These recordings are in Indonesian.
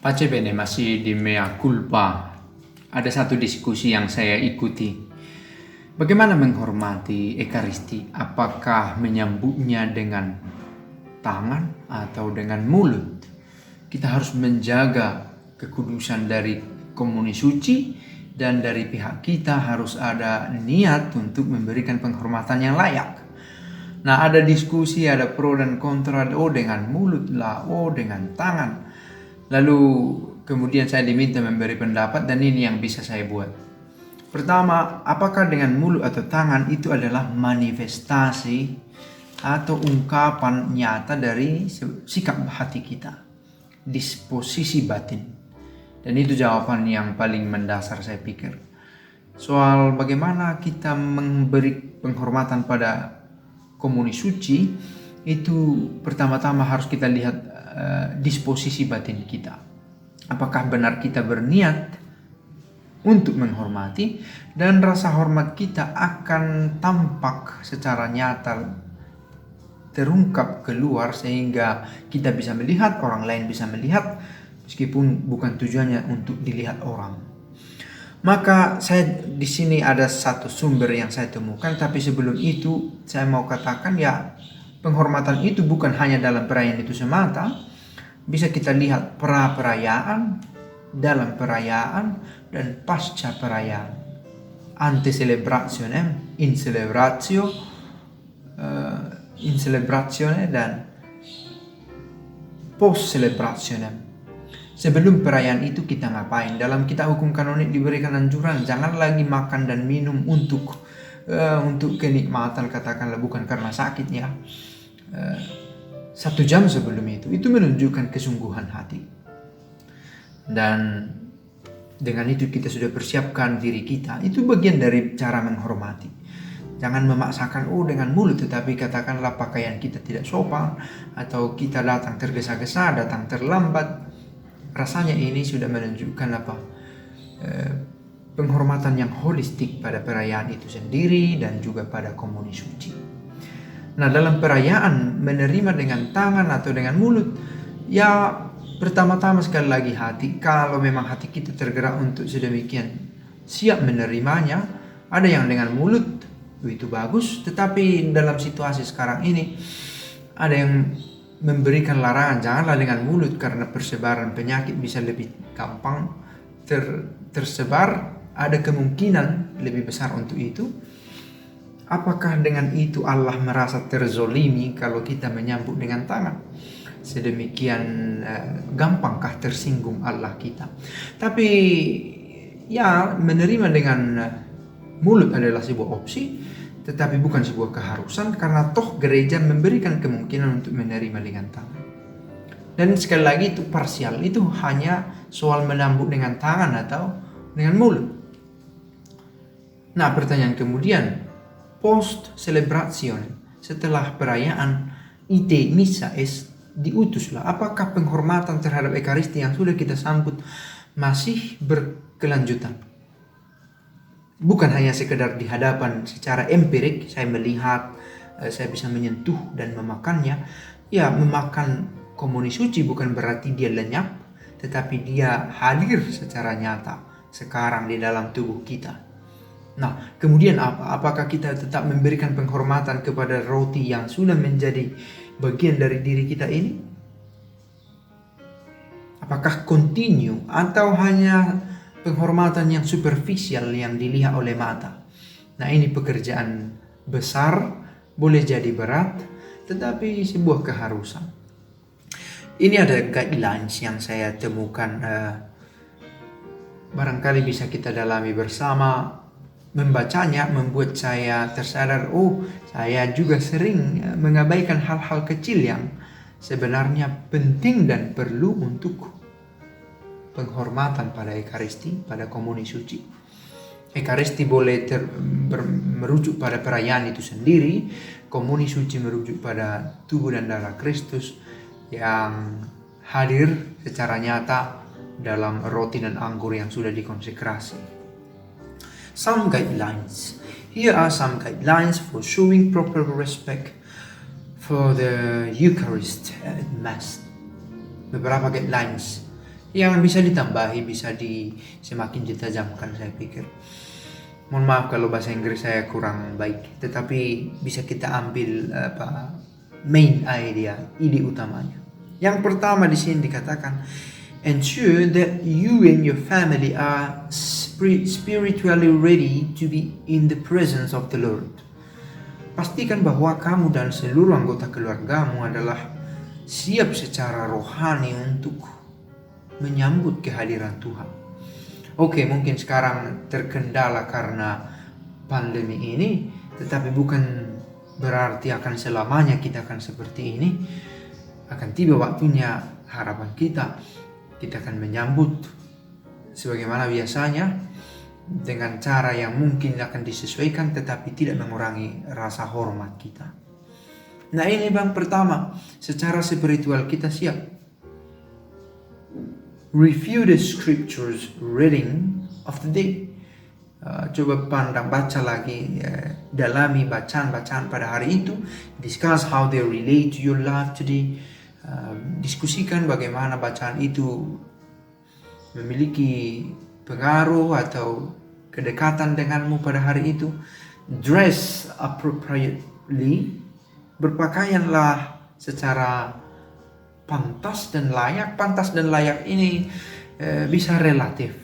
Pace bene, masih di mea culpa. Ada satu diskusi yang saya ikuti. Bagaimana menghormati Ekaristi? Apakah menyambutnya dengan tangan atau dengan mulut? Kita harus menjaga kekudusan dari komuni suci, dan dari pihak kita harus ada niat untuk memberikan penghormatan yang layak. Nah, ada diskusi, ada pro dan kontra, dengan mulut lah, dengan tangan. Lalu kemudian saya diminta memberi pendapat dan ini yang bisa saya buat. Pertama, apakah dengan mulut atau tangan itu adalah manifestasi atau ungkapan nyata dari sikap hati kita, disposisi batin. Dan itu jawaban yang paling mendasar saya pikir. Soal bagaimana kita memberi penghormatan pada komuni suci, itu pertama-tama harus kita lihat disposisi batin kita. Apakah benar kita berniat untuk menghormati, dan rasa hormat kita akan tampak secara nyata, terungkap keluar sehingga kita bisa melihat, orang lain bisa melihat, meskipun bukan tujuannya untuk dilihat orang. Maka saya di sini ada satu sumber yang saya temukan, tapi sebelum itu saya mau katakan penghormatan itu bukan hanya dalam perayaan itu semata. Bisa kita lihat pra-perayaan, dalam perayaan, dan pasca perayaan. Ante celebrationem, in celebrazione, dan post celebrationem. Sebelum perayaan itu kita ngapain? Dalam kitab hukum kanonik diberikan anjuran, jangan lagi makan dan minum untuk kenikmatan, katakanlah bukan karena sakitnya. 1 jam sebelum itu menunjukkan kesungguhan hati. Dan dengan itu kita sudah persiapkan diri kita. Itu bagian dari cara menghormati. Jangan memaksakan dengan mulut, tetapi katakanlah pakaian kita tidak sopan, atau kita datang tergesa-gesa, datang terlambat. Rasanya ini sudah menunjukkan penghormatan yang holistik pada perayaan itu sendiri dan juga pada komuni suci. Nah, dalam perayaan menerima dengan tangan atau dengan mulut, pertama-tama sekali lagi hati. Kalau memang hati kita tergerak untuk sedemikian siap menerimanya, ada yang dengan mulut, itu bagus. Tetapi dalam situasi sekarang ini ada yang memberikan larangan, janganlah dengan mulut karena persebaran penyakit bisa lebih gampang tersebar, ada kemungkinan lebih besar untuk itu. Apakah dengan itu Allah merasa terzolimi kalau kita menyambut dengan tangan? Sedemikian gampangkah tersinggung Allah kita? Tapi menerima dengan mulut adalah sebuah opsi, tetapi bukan sebuah keharusan, karena toh gereja memberikan kemungkinan untuk menerima dengan tangan. Dan sekali lagi itu parsial, itu hanya soal menyambut dengan tangan atau dengan mulut. Nah, pertanyaan kemudian, post celebration, setelah perayaan ite missa est, diutuslah. Apakah penghormatan terhadap Ekaristi yang sudah kita sambut masih berkelanjutan? Bukan hanya sekedar di hadapan secara empirik, saya melihat, saya bisa menyentuh dan memakannya. Memakan komuni suci bukan berarti dia lenyap, tetapi dia hadir secara nyata sekarang di dalam tubuh kita. Nah, kemudian apa? Apakah kita tetap memberikan penghormatan kepada roti yang sudah menjadi bagian dari diri kita ini? Apakah continue atau hanya penghormatan yang superficial yang dilihat oleh mata? Nah, ini pekerjaan besar, boleh jadi berat, tetapi sebuah keharusan. Ini ada guidelines yang saya temukan, barangkali bisa kita dalami bersama. Membacanya membuat saya tersadar, saya juga sering mengabaikan hal-hal kecil yang sebenarnya penting dan perlu untuk penghormatan pada Ekaristi, pada komuni suci. Ekaristi boleh merujuk pada perayaan itu sendiri, komuni suci merujuk pada tubuh dan darah Kristus yang hadir secara nyata dalam roti dan anggur yang sudah dikonsekrasi. Some guidelines. Here are some guidelines for showing proper respect for the Eucharist at Mass. Beberapa guidelines Yang bisa ditambahi, bisa semakin ditajamkan saya pikir. Mohon maaf kalau bahasa Inggris saya kurang baik, tetapi bisa kita ambil main idea, ide utamanya. Yang pertama di sini dikatakan, ensure that you and your family are spiritually ready to be in the presence of the Lord. Pastikan bahwa kamu dan seluruh anggota keluargamu adalah siap secara rohani untuk menyambut kehadiran Tuhan. Oke, mungkin sekarang terkendala karena pandemi ini, tetapi bukan berarti akan selamanya kita akan seperti ini. Akan tiba waktunya, harapan kita akan menyambut sebagaimana biasanya, dengan cara yang mungkin akan disesuaikan tetapi tidak mengurangi rasa hormat kita. Nah, ini bang pertama, secara spiritual kita siap. Review the scriptures reading of the day. Coba baca lagi, dalami bacaan-bacaan pada hari itu. Discuss how they relate to your life today. Diskusikan bagaimana bacaan itu memiliki pengaruh atau kedekatan denganmu pada hari itu. Dress appropriately. Berpakaianlah secara pantas dan layak. Pantas dan layak ini bisa relatif.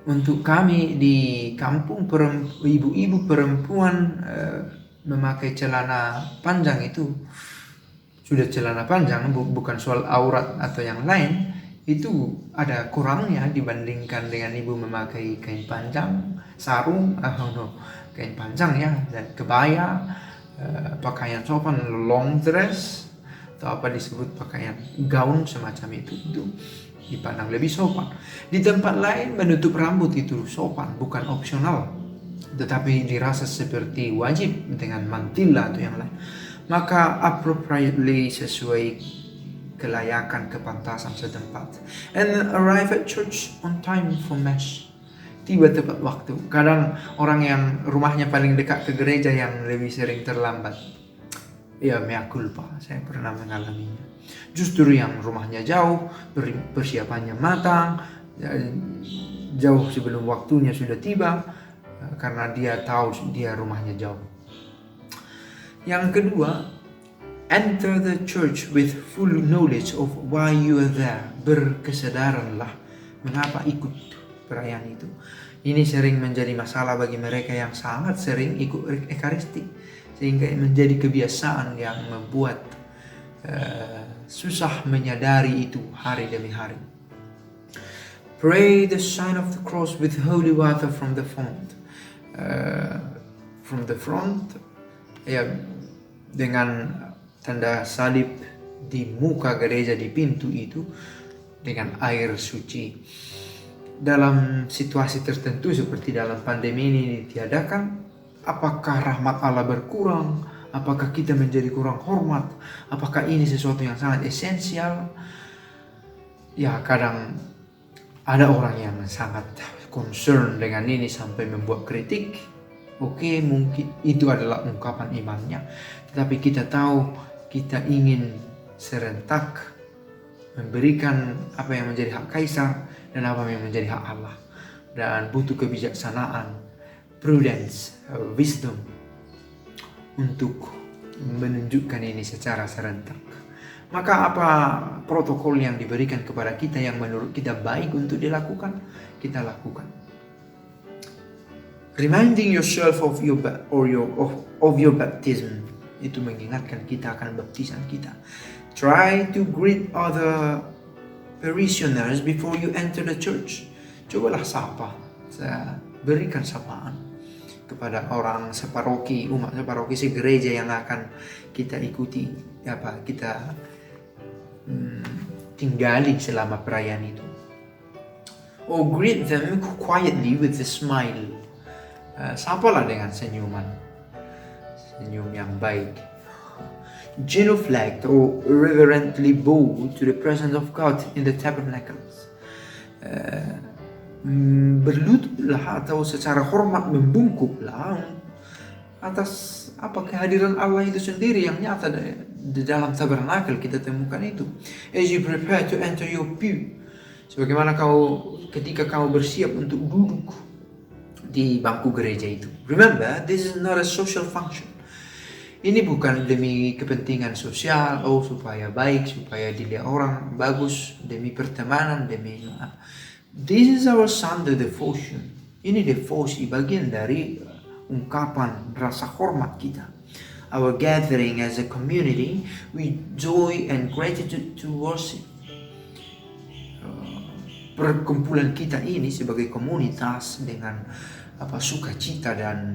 Untuk kami di kampung, ibu-ibu perempuan memakai celana panjang itu sudah celana panjang, bukan soal aurat atau yang lain. Itu ada kurangnya dibandingkan dengan ibu memakai kain panjang, sarung, kain panjang ya, dan kebaya, pakaian sopan, long dress, atau apa disebut pakaian gaun semacam itu dipandang lebih sopan. Di tempat lain menutup rambut itu sopan, bukan opsional, tetapi dirasa seperti wajib dengan mantilla atau yang lain. Maka appropriately, sesuai kelayakan, kepantasan setempat. And arrive at church on time for mass. Tiba tepat waktu. Kadang orang yang rumahnya paling dekat ke gereja yang lebih sering terlambat. Ya, mea culpa, saya pernah mengalaminya. Justru yang rumahnya jauh, persiapannya matang, jauh sebelum waktunya sudah tiba, karena dia tahu dia rumahnya jauh. Yang kedua, enter the church with full knowledge of why you are there. Berkesadaranlah mengapa ikut perayaan itu. Ini sering menjadi masalah bagi mereka yang sangat sering ikut Ekaristi, sehingga menjadi kebiasaan yang membuat susah menyadari itu hari demi hari. Pray the sign of the cross with holy water from the font. From the front, ya, dengan tanda salib di muka gereja, di pintu itu, dengan air suci. Dalam situasi tertentu seperti dalam pandemi ini ditiadakan, apakah rahmat Allah berkurang? Apakah kita menjadi kurang hormat? Apakah ini sesuatu yang sangat esensial? Ya, kadang ada orang yang sangat concern dengan ini sampai membuat kritik. Oke, mungkin itu adalah ungkapan imannya. Tetapi kita tahu kita ingin serentak memberikan apa yang menjadi hak Kaisar dan apa yang menjadi hak Allah. Dan butuh kebijaksanaan, prudence, wisdom untuk menunjukkan ini secara serentak. Maka apa protokol yang diberikan kepada kita yang menurut kita baik untuk dilakukan, kita lakukan. Reminding yourself of your baptism, itu mengingatkan kita akan baptisan kita. Try to greet other parishioners before you enter the church. Cobalah sapa, berikan sapaan kepada orang separoki, umat separoki segereja yang akan kita ikuti, kita tinggali selama perayaan itu. Or greet them quietly with a smile. Sapalah dengan senyuman, senyum yang baik. Genuflect or reverently bow to the presence of God in the tabernacles. Berlututlah atau secara hormat membungkuklah atas kehadiran Allah itu sendiri yang nyata di dalam tabernakel kita temukan itu. As you prepare to enter your pew, sebagaimana ketika kau bersiap untuk duduk di bangku gereja itu. Remember, this is not a social function. Ini bukan demi kepentingan sosial, supaya baik, supaya dilihat orang bagus, demi pertemanan, This is our Sunday devotion. Ini devosi bagian dari ungkapan rasa hormat kita. Our gathering as a community with joy and gratitude to worship. Perkumpulan kita ini sebagai komunitas dengan sukacita dan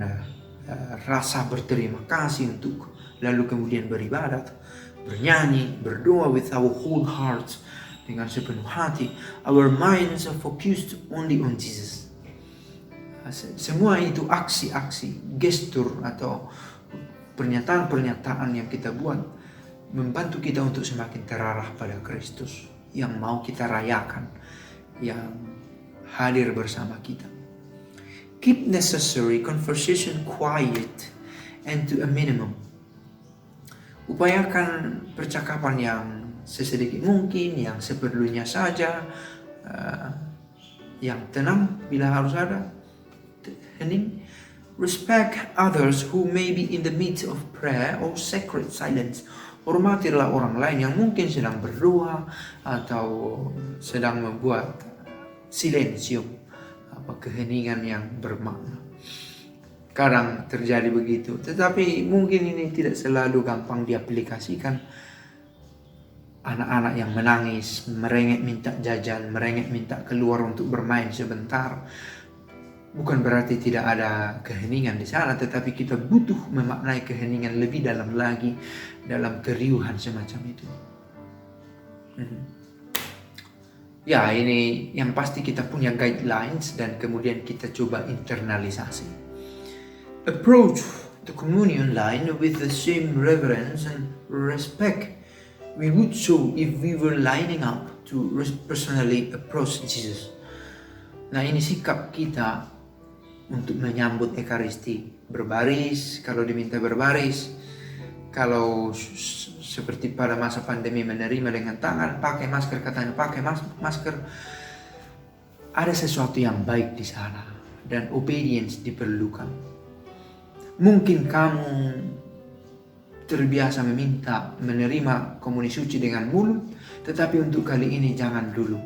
rasa berterima kasih untuk lalu kemudian beribadat, bernyanyi, berdoa with our whole hearts, dengan sepenuh hati. Our minds are focused only on Jesus. Semua itu aksi-aksi, gestur atau pernyataan-pernyataan yang kita buat membantu kita untuk semakin terarah pada Kristus yang mau kita rayakan, yang hadir bersama kita. Keep necessary conversation quiet and to a minimum. Upayakan percakapan yang sesedikit mungkin, yang seperlunya saja, yang tenang bila harus ada, hening. Respect others who may be in the midst of prayer or sacred silence. Hormatilah orang lain yang mungkin sedang berdoa atau sedang membuat silensium, keheningan yang bermakna. Kadang terjadi begitu, tetapi mungkin ini tidak selalu gampang diaplikasikan. Anak-anak yang menangis, merengek minta jajan, merengek minta keluar untuk bermain sebentar. Bukan berarti tidak ada keheningan di sana, tetapi kita butuh memaknai keheningan lebih dalam lagi dalam keriuhan semacam itu. Ya, ini yang pasti kita punya guidelines dan kemudian kita coba internalisasi. Approach the communion line with the same reverence and respect we would show if we were lining up to personally approach Jesus. Nah, ini sikap kita untuk menyambut Ekaristi. Berbaris, kalau diminta berbaris. Kalau seperti pada masa pandemi menerima dengan tangan, pakai masker, katanya pakai masker. Ada sesuatu yang baik di sana dan obedience diperlukan. Mungkin kamu terbiasa menerima komuni suci dengan mulut, tetapi untuk kali ini jangan dulu.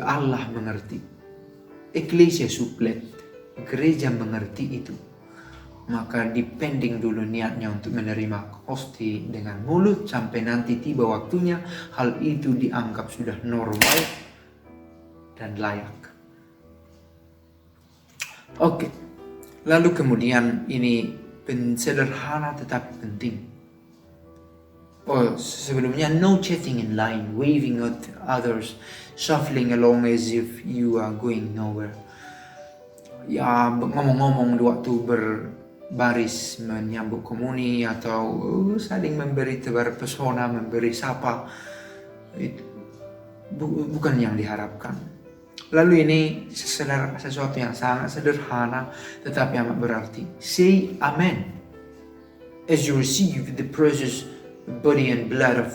Allah mengerti. Ecclesia supplet, gereja mengerti itu. Maka dipending dulu niatnya untuk menerima hosti dengan mulut sampai nanti tiba waktunya hal itu dianggap sudah normal dan layak. Oke. Lalu kemudian ini sederhana tetapi penting. Sebelumnya, no chatting in line, waving at others, shuffling along as if you are going nowhere. Ya, ngomong-ngomong di waktu berbaris menyambut komuni atau saling memberi tebar pesona, memberi sapa, itu bukan yang diharapkan. Lalu ini sesuatu yang sangat sederhana tetapi amat berarti. Say amen as you receive the precious body and blood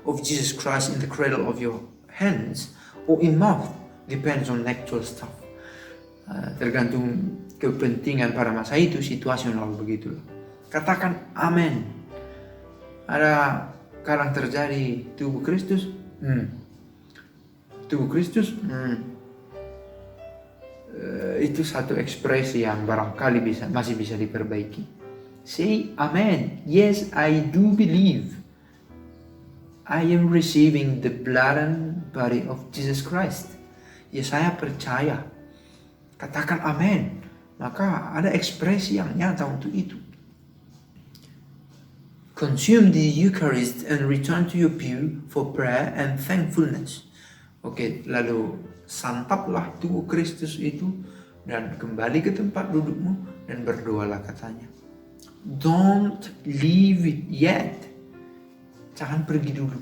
of Jesus Christ in the cradle of your hands or in mouth, depends on actual stuff. Tergantung kepentingan pada masa itu, situasional begitulah. Katakan amen. Ada kadang terjadi tubuh Kristus. Tubuh Kristus. Itu satu ekspresi yang barangkali masih bisa diperbaiki. Say amen. Yes, I do believe. I am receiving the blood and body of Jesus Christ. Ya, saya percaya. Katakan amen. Maka ada ekspresi yang nyata untuk itu. Consume the Eucharist and return to your pew for prayer and thankfulness. Oke, lalu santaplah tubuh Kristus itu dan kembali ke tempat dudukmu dan berdoalah, katanya. Don't leave it yet. Jangan pergi dulu.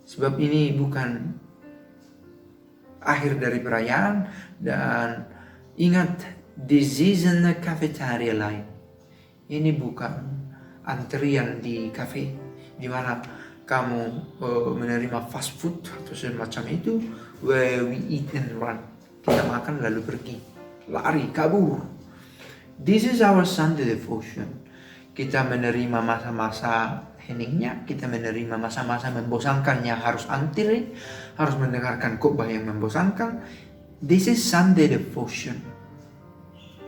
Sebab ini bukan akhir dari perayaan, dan ingat, this isn't a cafeteria line. Ini bukan antrian di kafe di mana kamu menerima fast food atau semacam itu, where we eat and run. Kita makan lalu pergi, lari, kabur. This is our Sunday devotion. Kita menerima masa-masa heningnya, kita menerima masa-masa membosankannya, harus antri, harus mendengarkan khotbah yang membosankan. This is Sunday devotion.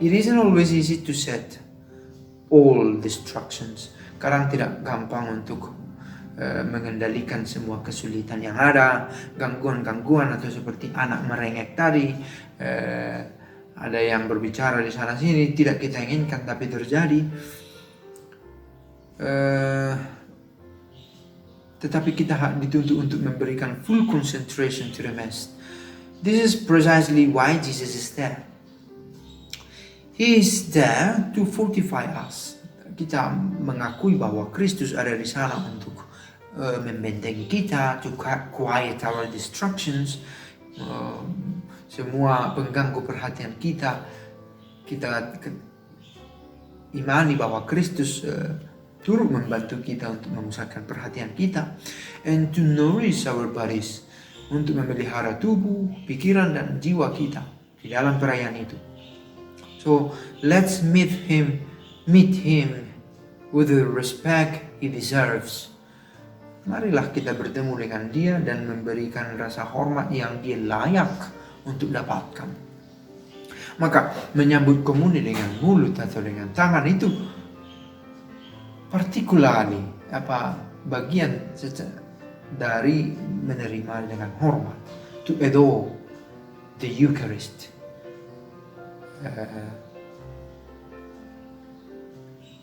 It isn't always easy to set all distractions. Kadang tidak gampang untuk mengendalikan semua kesulitan yang ada, gangguan-gangguan atau seperti anak merengek tadi, ada yang berbicara di sana sini tidak kita inginkan tapi terjadi. Tetapi kita dituntut untuk memberikan full concentration to the Mass. This is precisely why Jesus is there. He is there to fortify us. Kita mengakui bahwa Kristus ada di sana untuk membentengi kita, to quiet our distractions, semua pengganggu perhatian kita. Kita imani bahwa Kristus turut membantu kita untuk memusatkan perhatian kita, and to nourish our bodies, untuk memelihara tubuh, pikiran dan jiwa kita di dalam perayaan itu. So let's meet him with the respect he deserves. Marilah kita bertemu dengan dia dan memberikan rasa hormat yang dia layak untuk dapatkan. Maka menyambut komuni dengan mulut atau dengan tangan itu particularly bagian dari menerima dengan hormat, to adore the Eucharist.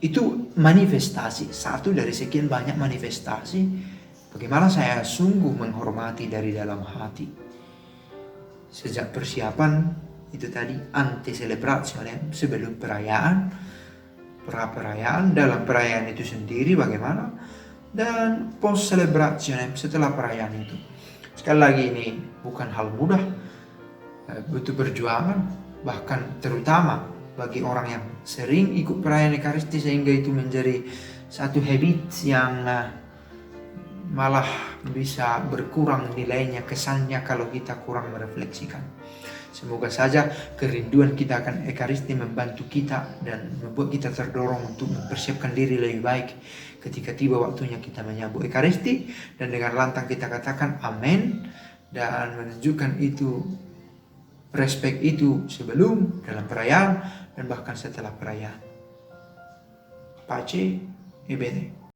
Itu manifestasi, satu dari sekian banyak manifestasi bagaimana saya sungguh menghormati dari dalam hati. Sejak persiapan itu tadi, ante celebrazione, sebelum perayaan, pra-perayaan, dalam perayaan itu sendiri bagaimana, dan post celebrazione, setelah perayaan itu. Sekali lagi ini bukan hal mudah, butuh perjuangan, bahkan terutama bagi orang yang sering ikut perayaan Ekaristi, sehingga itu menjadi satu habit yang malah bisa berkurang nilainya, kesannya kalau kita kurang merefleksikan. Semoga saja kerinduan kita akan Ekaristi membantu kita dan membuat kita terdorong untuk mempersiapkan diri lebih baik ketika tiba waktunya kita menyambut Ekaristi, dan dengan lantang kita katakan amin dan menunjukkan itu, respect itu sebelum, dalam perayaan, dan bahkan setelah perayaan. Pace e bene.